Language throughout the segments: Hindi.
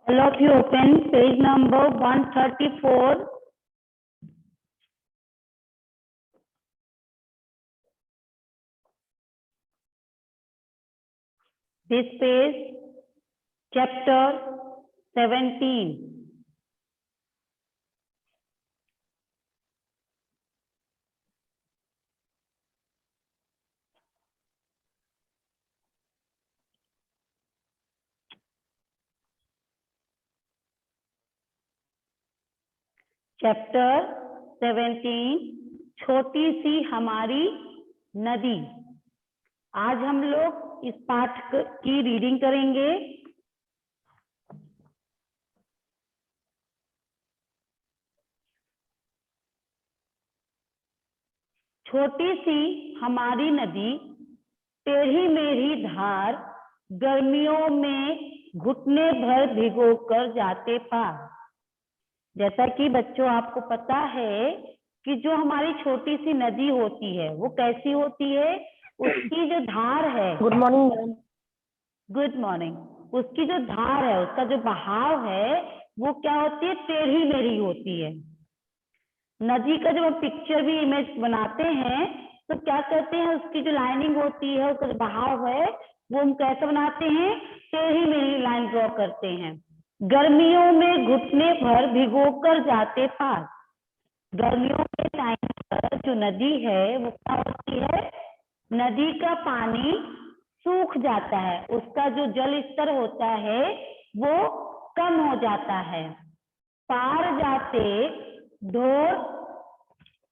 All of you open page number 134. This page, chapter 17. Chapter 17, छोटी सी हमारी नदी। आज हम लोग इस पाठ की रीडिंग करेंगे। छोटी सी हमारी नदी, टेढ़ी मेढ़ी धार, गर्मियों में घुटने भर भिगोकर जाते पार। जैसा कि बच्चों आपको पता है कि जो हमारी छोटी सी नदी होती है वो कैसी होती है, उसकी जो धार है, गुड मॉर्निंग। गुड मॉर्निंग, उसकी जो धार है, उसका जो बहाव है वो क्या होती है, टेढ़ी मेढ़ी होती है। नदी का जब हम पिक्चर भी इमेज बनाते हैं तो क्या कहते हैं, उसकी जो लाइनिंग होती है, उसका जो बहाव है वो हम कैसे बनाते हैं, टेढ़ी मेढ़ी लाइन ड्रॉ करते हैं। गर्मियों में घुटने भर भिगोकर जाते पार। गर्मियों के टाइम पर जो नदी है वो क्या होती है, नदी का पानी सूख जाता है, उसका जो जल स्तर होता है वो कम हो जाता है। पार जाते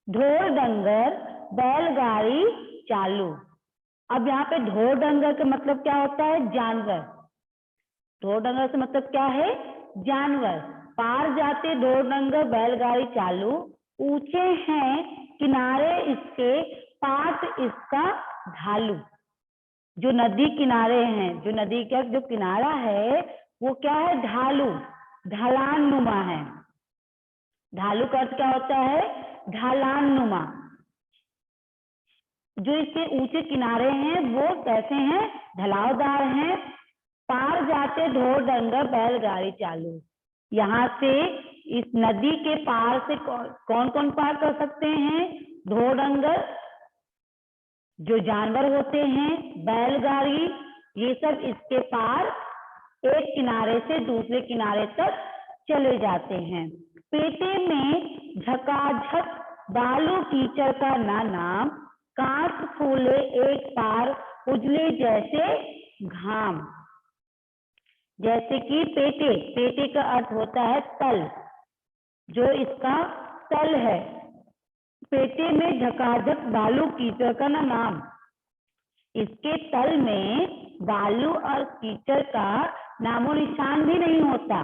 ढोर डंगर बैलगाड़ी चालू। अब यहाँ पे ढोर डंगर का मतलब क्या होता है, जानवर। ढोर डंगर से मतलब क्या है, जानवर। पार जाते ढोर डंगर बैलगाड़ी चालू, ऊंचे हैं किनारे इसके, पाट इसका ढालू। जो नदी किनारे हैं, जो नदी का जो किनारा है वो क्या है, ढालू, ढलान नुमा है। ढालू का अर्थ क्या होता है, ढलान नुमा। जो इसके ऊंचे किनारे हैं वो कैसे हैं, ढलावदार हैं। पार जाते ढोर डंगर बैलगाड़ी चालू। यहाँ से इस नदी के पार से कौन कौन पार कर सकते हैं, ढोर डंगर जो जानवर होते हैं, बैलगाड़ी, ये सब इसके पार एक किनारे से दूसरे किनारे तक चले जाते हैं। पेटे में झकाझक बालू कीचड़ का ना नाम, कांच फूले एक पार उजले जैसे घाम। जैसे कि पेटे, पेटे का अर्थ होता है तल, जो इसका तल है। पेटे में झकाझक बालू कीचड़ का ना नाम, इसके तल में बालू और कीचड़ का नामो निशान भी नहीं होता।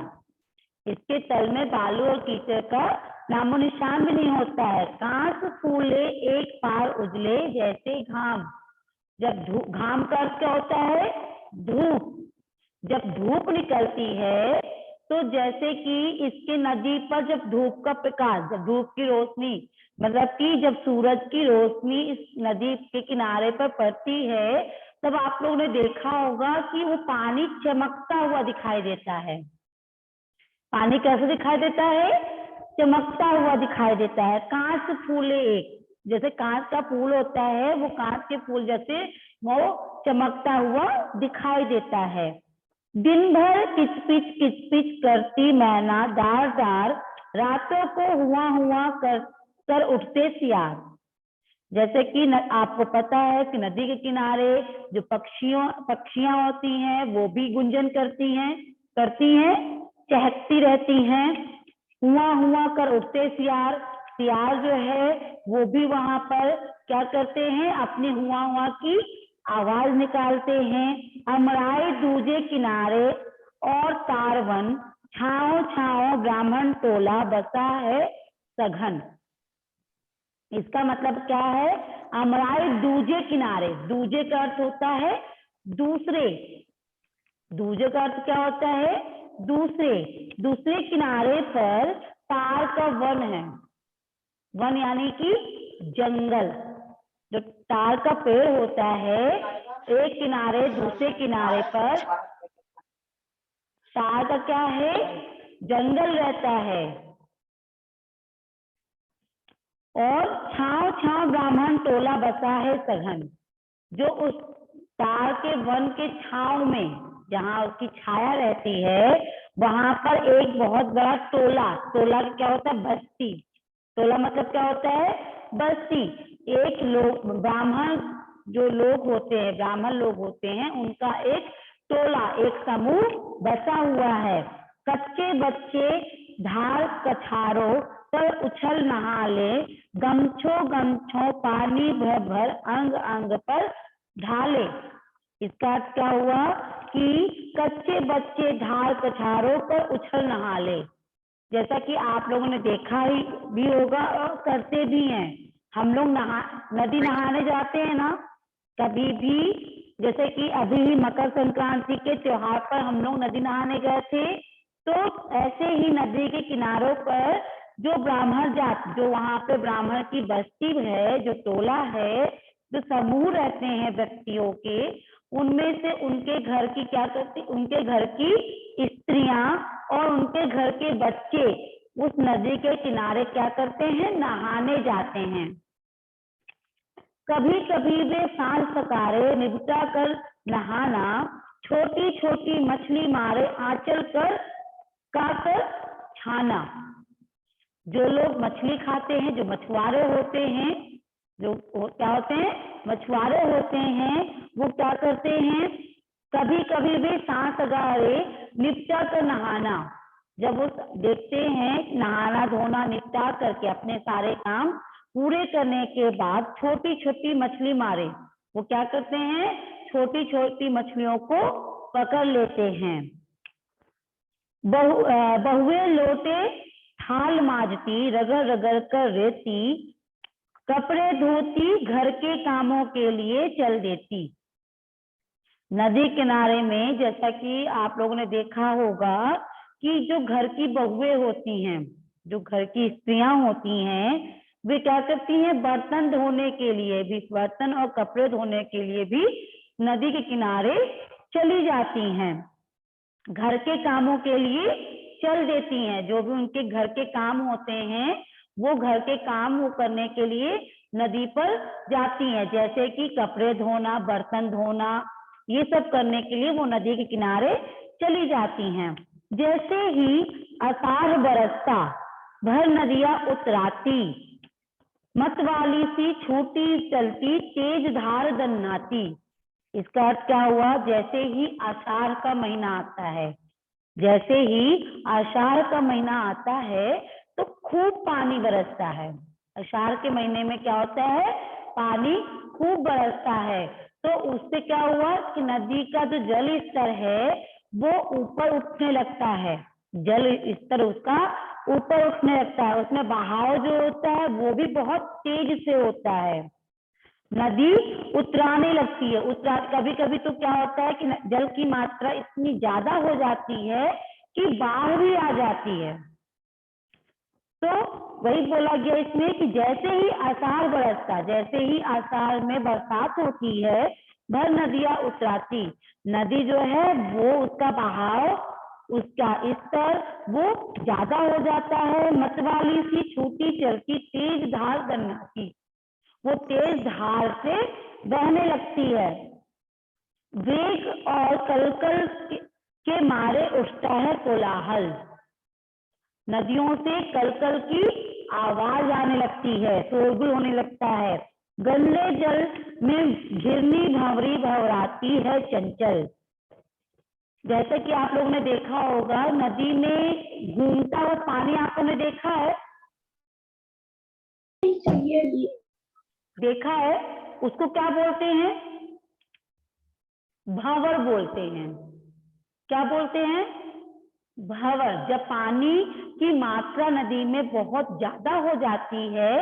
इसके तल में बालू और कीचड़ का नामो निशान भी नहीं होता है। कांच फूले एक पार उजले जैसे घाम। जब घाम का अर्थ क्या होता है, धूप। जब धूप निकलती है तो जैसे कि इसके नदी पर जब धूप का प्रकाश, जब धूप की रोशनी, मतलब कि जब सूरज की रोशनी इस नदी के किनारे पर पड़ती है, तब आप लोगों ने देखा होगा कि वो पानी चमकता हुआ दिखाई देता है। पानी कैसे दिखाई देता है, चमकता हुआ दिखाई देता है। कांच फूले एक, जैसे कांच का फूल होता है, वो कांच के फूल जैसे वो चमकता हुआ दिखाई देता है। दिन भर किच पिच करती मैना डार डार, रातों को हुआ कर उठते सियार। जैसे कि आपको पता है कि नदी के किनारे जो पक्षियां होती हैं वो भी गुंजन करती हैं, चहकती रहती हैं। हुआ कर उठते सियार, सियार जो है वो भी वहां पर क्या करते हैं, अपने हुआ की आवाज निकालते हैं। अमराई दूजे किनारे और तारवन, छाओ छाओ ब्राह्मण टोला बसा है सघन। इसका मतलब क्या है, अमराई दूजे किनारे, दूजे का अर्थ होता है दूसरे, दूजे का अर्थ क्या होता है, दूसरे, दूसरे किनारे पर तार का वन है। वन यानी कि जंगल। जो तार का पेड़ होता है, एक किनारे दूसरे किनारे पर तार का क्या है, जंगल रहता है। और छाव छाव ब्राह्मण टोला बसा है सघन, जो उस तार के वन के छाव में, जहाँ उसकी छाया रहती है, वहां पर एक बहुत बड़ा टोला, टोला क्या होता है, बस्ती। टोला मतलब क्या होता है, बस्ती। एक लोग ब्राह्मण जो लोग होते हैं, ब्राह्मण लोग होते हैं, उनका एक टोला, एक समूह बसा हुआ है। कच्चे बच्चे धार कछारों पर उछल नहा ले, गमछो गमछो पानी भर भर अंग अंग पर ढाले। इसका अर्थ क्या हुआ कि कच्चे बच्चे धार कछारों पर उछल नहा ले। जैसा कि आप लोगों ने देखा ही भी होगा और करते भी हैं, हम लोग नदी नहाने जाते हैं ना कभी भी, जैसे कि अभी ही मकर संक्रांति के त्योहार पर हम लोग नदी नहाने गए थे, तो ऐसे ही नदी के किनारों पर जो ब्राह्मण जात, जो वहां पे ब्राह्मण की बस्ती है, जो टोला है, जो समूह रहते हैं व्यक्तियों के, उनमें से उनके घर की क्या करती, उनके घर की स्त्रियां और उनके घर के बच्चे उस नदी के किनारे क्या करते हैं, नहाने जाते हैं। कभी कभी वे सांझ सकारे निपटा कर नहाना, छोटी छोटी मछली मारे आंचल कर काकर छाना। जो लोग मछली खाते हैं, जो मछुआरे होते हैं, जो क्या होते हैं, मछुआरे होते हैं, वो क्या करते हैं, कभी कभी भी सांस सगारे निपटा कर नहाना, जब वो देखते हैं नहाना धोना निपटा करके अपने सारे काम पूरे करने के बाद छोटी छोटी मछली मारे, वो क्या करते हैं, छोटी छोटी मछलियों को पकड़ लेते हैं। बहुए लोटे थाल माजती, रगड़ रगड़ कर रेती, कपड़े धोती, घर के कामों के लिए चल देती। नदी किनारे में जैसा कि आप लोगों ने देखा होगा कि जो घर की बहुएं होती हैं, जो घर की स्त्रियां होती हैं, वे क्या करती हैं, बर्तन धोने के लिए भी, बर्तन और कपड़े धोने के लिए भी नदी के किनारे चली जाती हैं। घर के कामों के लिए चल देती हैं, जो भी उनके घर के काम होते हैं वो घर के काम वो करने के लिए नदी पर जाती हैं, जैसे कि कपड़े धोना, बर्तन धोना, ये सब करने के लिए वो नदी के किनारे चली जाती हैं। जैसे ही आषाढ़ बरसता, भर नदियां उतराती, मतवाली सी छूटी चलती, तेज धार दन्नाती। इसका अर्थ क्या हुआ, जैसे ही आषाढ़ का महीना आता है, जैसे ही आषाढ़ का महीना आता है तो खूब पानी बरसता है। आषाढ़ के महीने में क्या होता है, पानी खूब बरसता है, तो उससे क्या हुआ कि नदी का जो जल स्तर है वो ऊपर उठने लगता है, जल स्तर उसका ऊपर उठने लगता है, उसमें बहाव जो होता है वो भी बहुत तेज से होता है, नदी उतराने लगती है। कभी कभी तो क्या होता है कि जल की मात्रा इतनी ज्यादा हो जाती है कि बाढ़ भी आ जाती है। तो वही बोला गया इसमें कि जैसे ही आषाढ़ बरसता, जैसे ही आषाढ़ में बरसात होती है, भर नदियां उतराती, नदी जो है वो उसका बहाव, उसका स्तर वो ज्यादा हो जाता है, मतवाली सी छूटी चलती, तेज धार दन्नाती, वो तेज धार से बहने लगती है। वेग और कलकल के मारे उठता है कोलाहल, नदियों से कलकल की आवाज आने लगती है, शोरगुल होने लगता है। गंदे जल में घिरनी भंवरी भंवराती है चंचल। जैसे कि आप लोगों ने देखा होगा नदी में घूमता हुआ पानी आप लोगों ने देखा है, देखा है, उसको क्या बोलते हैं, भंवर बोलते हैं। क्या बोलते हैं, भंवर। जब पानी की मात्रा नदी में बहुत ज्यादा हो जाती है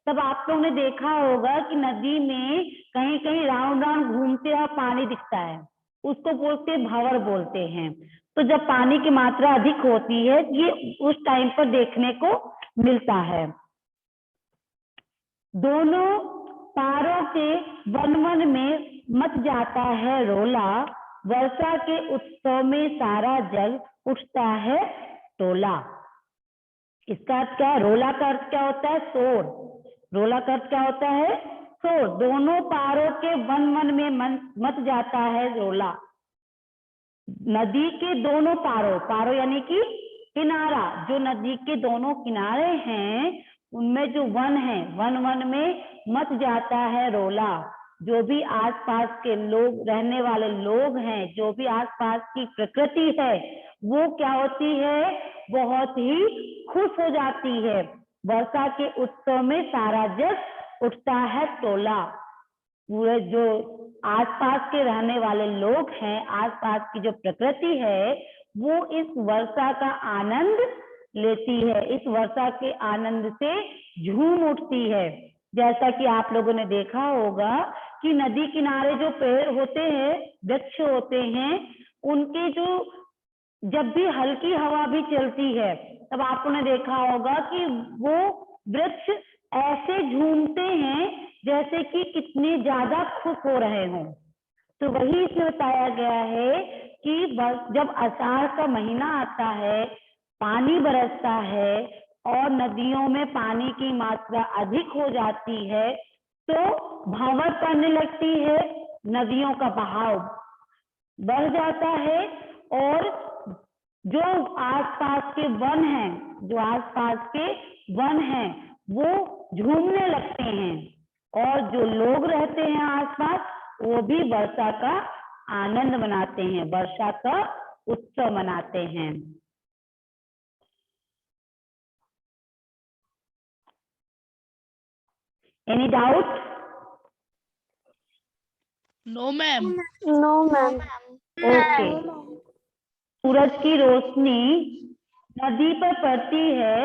तब आप लोगों ने देखा होगा कि नदी में कहीं कहीं राउंड राउंड घूमते हुआ पानी दिखता है, उसको बोलते भंवर बोलते हैं। तो जब पानी की मात्रा अधिक होती है ये उस टाइम पर देखने को मिलता है। दोनों पारों के वन वन में मच जाता है रोला, वर्षा के उत्सव में सारा जग उठता है टोला। इसका अर्थ क्या है? रोला का अर्थ क्या होता है? शोर। रोला का अर्थ क्या होता है? शोर। दोनों पारों के वन वन में मच जाता है रोला। नदी के दोनों पारों, पारों यानी कि किनारा, जो नदी के दोनों किनारे हैं उनमें जो वन है, वन वन में मच जाता है रोला। जो भी आसपास के लोग, रहने वाले लोग हैं, जो भी आसपास की प्रकृति है, वो क्या होती है? बहुत ही खुश हो जाती है। वर्षा के उत्सव में सारा जग उठता है टोला। पूरे जो आसपास के रहने वाले लोग हैं, आसपास की जो प्रकृति है, वो इस वर्षा का आनंद लेती है, इस वर्षा के आनंद से झूम उठती है। जैसा कि आप लोगों ने देखा होगा कि नदी किनारे जो पेड़ होते हैं, वृक्ष होते हैं, उनके जो जब भी हल्की हवा भी चलती है तब आपको ने देखा होगा कि वो वृक्ष ऐसे झूमते हैं जैसे कि कितने ज्यादा खुश हो रहे हों। तो वही इसमें बताया गया है कि जब आषाढ़ का महीना आता है, पानी बरसता है और नदियों में पानी की मात्रा अधिक हो जाती है तो भंवर पड़ने लगती है, नदियों का बहाव बढ़ जाता है और जो आसपास के वन हैं, जो आसपास के वन हैं वो झूमने लगते हैं और जो लोग रहते हैं आसपास वो भी वर्षा का आनंद मनाते हैं, वर्षा का उत्सव मनाते हैं। Any doubt? No ma'am. No ma'am. Okay. सूरज की रोशनी नदी पर पड़ती है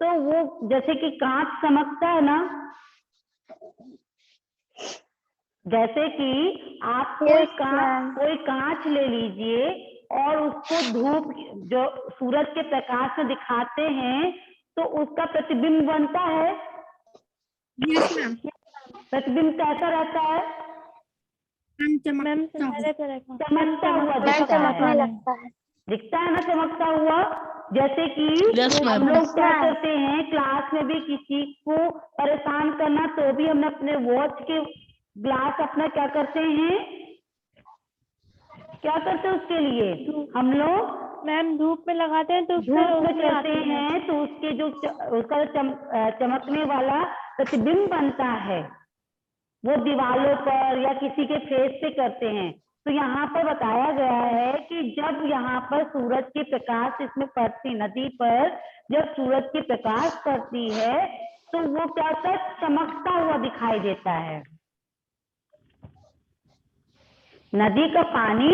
तो वो जैसे कि कांच चमकता है ना, जैसे कि आप कोई कांच ले लीजिए और उसको धूप, जो सूरज के प्रकाश में दिखाते हैं तो उसका प्रतिबिंब बनता है। प्रतिबिंब कैसा रहता है? चमकता हुआ दिखता है, दिखता है ना, चमकता हुआ। जैसे कि हम लोग क्या करते हैं, क्लास में भी किसी को परेशान करना तो भी हम अपने वॉच के ग्लास अपना क्या करते हैं, क्या करते हैं उसके लिए हम लोग मैम धूप में लगाते हैं तो धूप में करते हैं तो उसके जो उसका चमकने वाला प्रतिबिंब बनता है वो दीवारों पर या किसी के फेस पे करते हैं। तो यहाँ पर बताया गया है कि जब यहाँ पर सूरज की प्रकाश इसमें पड़ती, नदी पर जब सूरज की प्रकाश पड़ती है तो वो क्या होता है? चमकता हुआ दिखाई देता है। नदी का पानी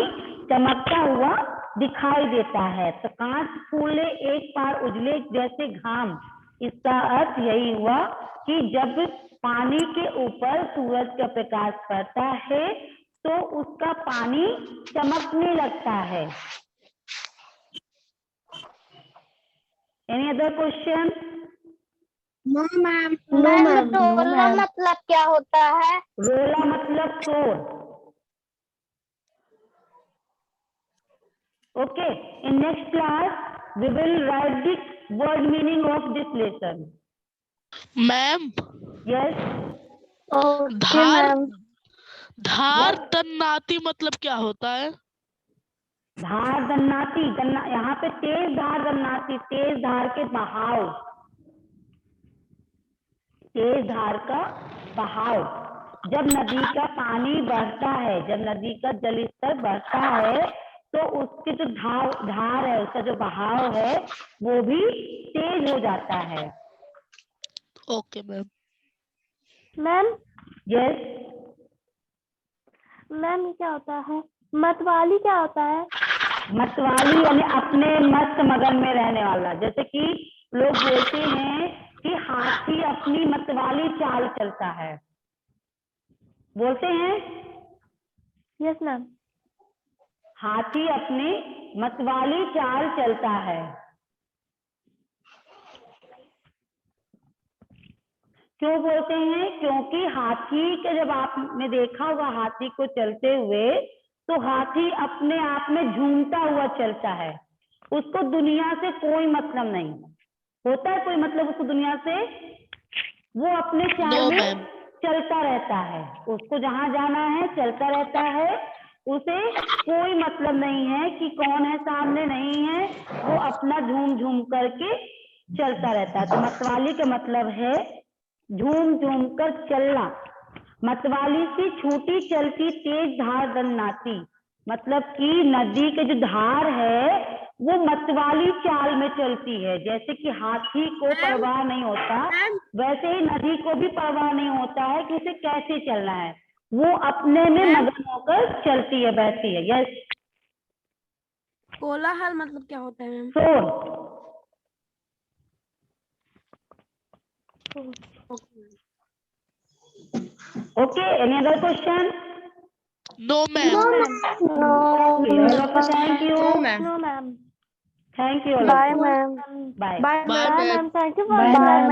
चमकता हुआ दिखाई देता है। तो कांच फूले एक पार उजले जैसे घाम, इसका अर्थ यही हुआ कि जब पानी के ऊपर सूरज का प्रकाश पड़ता है तो उसका पानी चमकने लगता है। Any other question? No ma'am. रोला मतलब क्या होता है? रोला मतलब शोर। Okay, in next class we will write the word meaning of this lesson. Ma'am Yes. धार धार दन्नाती मतलब क्या होता है? धार दन्नाती, यहाँ पे तेज धार दन्नाती, तेज धार के बहाव, तेज धार का बहाव। जब नदी का पानी बढ़ता है, जब नदी का जल स्तर बढ़ता है तो उसकी जो धार है, उसका जो बहाव है वो भी तेज हो जाता है। Okay ma'am. Ma'am yes ma'am क्या होता है? मतवाली क्या होता है? मतवाली यानी अपने मस्त मगन में रहने वाला। जैसे कि लोग बोलते हैं कि हाथी अपनी मतवाली चाल चलता है, बोलते हैं। Yes ma'am. हाथी अपनी मतवाली चाल चलता है। क्यों बोलते हैं? क्योंकि हाथी के जब आपने देखा होगा हाथी को चलते हुए तो हाथी अपने आप में झूमता हुआ चलता है। उसको दुनिया से कोई मतलब नहीं होता है। कोई मतलब उसको दुनिया से, वो अपने नो चाल में मैम। चलता रहता है, उसको जहां जाना है चलता रहता है, उसे कोई मतलब नहीं है कि कौन है सामने, नहीं है, वो अपना झूम झूम करके चलता रहता है। तो मतवाली का मतलब है झूम झूम कर चलना। मतवाली सी छूटी चलती तेज धार दन्नाती, मतलब कि नदी के जो धार है वो मतवाली चाल में चलती है। जैसे कि हाथी को परवाह नहीं होता, वैसे ही नदी को भी परवाह नहीं होता है कि उसे कैसे चलना है, वो अपने में मगन होकर चलती है, बहती है। यस। कोलाहल मतलब क्या होता है मैम? शोर। Okay, any other question? No ma'am. Thank you. No, ma'am. Thank you. Bye, ma'am. Bye Bye, Bye, ma'am. ma'am. Thank you for Bye, bye, ma'am. ma'am.